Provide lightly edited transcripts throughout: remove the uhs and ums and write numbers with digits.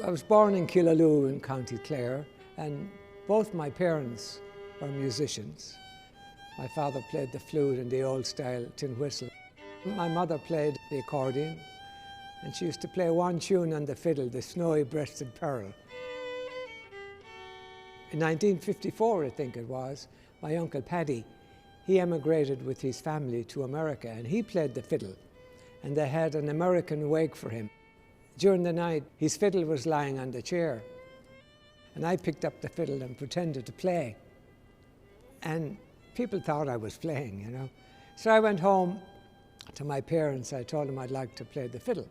I was born in Cill Dá Lua in County Clare, and both my parents were musicians. My father played the flute and the old-style tin whistle. My mother played the accordion, and she used to play one tune on the fiddle, the Snowy-Breasted Pearl. In 1954, I think it was, my uncle Paddy, he emigrated with his family to America, and he played the fiddle, and they had an American wake for him. During the night, his fiddle was lying on the chair, and I picked up the fiddle and pretended to play. And people thought I was playing, you know. So I went home to my parents. I told them I'd like to play the fiddle.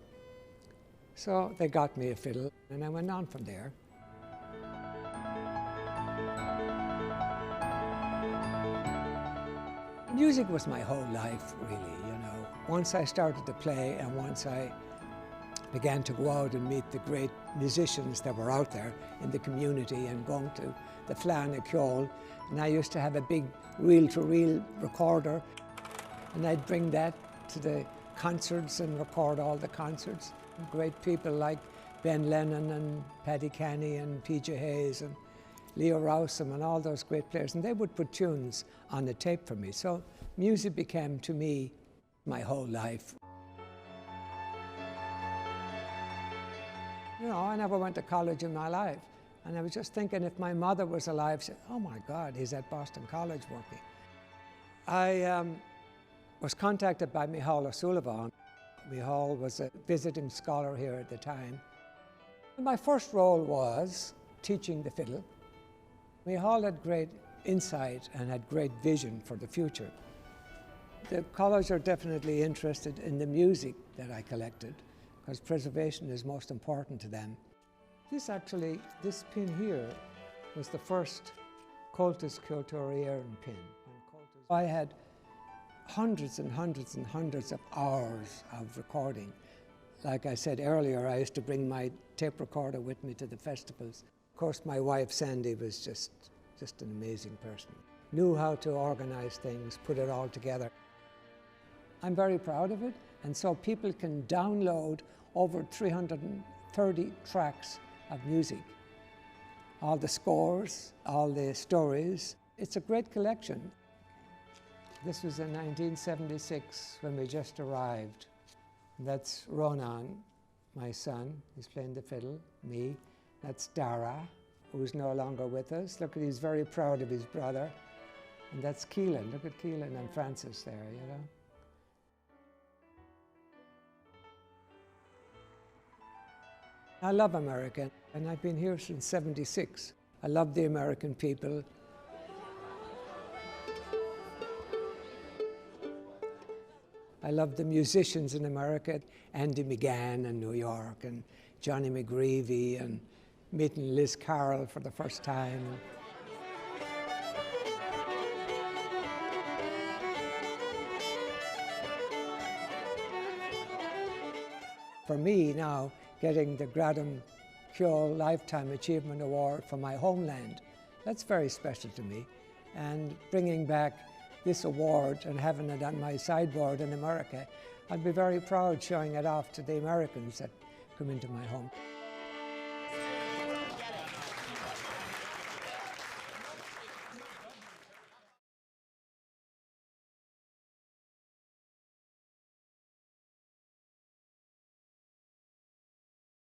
So they got me a fiddle, and I went on from there. Music was my whole life, really, you know. Once I started to play and once I began to go out and meet the great musicians that were out there in the community and going to the Fleadh na Ceoil, and I used to have a big reel-to-reel recorder, and I'd bring that to the concerts and record all the concerts. Great people like Ben Lennon and Paddy Canny and PJ Hayes and Leo Rowsome and all those great players, and they would put tunes on the tape for me. So music became, to me, my whole life. You know, I never went to college in my life, and I was just thinking if my mother was alive, she'd say, oh my God, he's at Boston College working. I was contacted by Micheál O'Sullivan. Micheál was a visiting scholar here at the time. My first role was teaching the fiddle. Micheál had great insight and had great vision for the future. The college are definitely interested in the music that I collected, because preservation is most important to them. This pin here was the first Cultus Culturierum pin. I had hundreds and hundreds and hundreds of hours of recording. Like I said earlier, I used to bring my tape recorder with me to the festivals. Of course, my wife Sandy was just an amazing person. Knew how to organize things, put it all together. I'm very proud of it, and so people can download over 330 tracks of music. All the scores, all the stories. It's a great collection. This was in 1976 when we just arrived. That's Ronan, my son, he's playing the fiddle, me. That's Dara, who's no longer with us. Look, he's very proud of his brother. And that's Keelan. Look at Keelan and Francis there, you know. I love America, and I've been here since '76. I love the American people. I love the musicians in America, Andy McGann in New York, and Johnny McGreevy, and meeting Liz Carroll for the first time. For me now, getting the Gradam Saoil Lifetime Achievement Award for my homeland, that's very special to me. And bringing back this award and having it on my sideboard in America, I'd be very proud showing it off to the Americans that come into my home.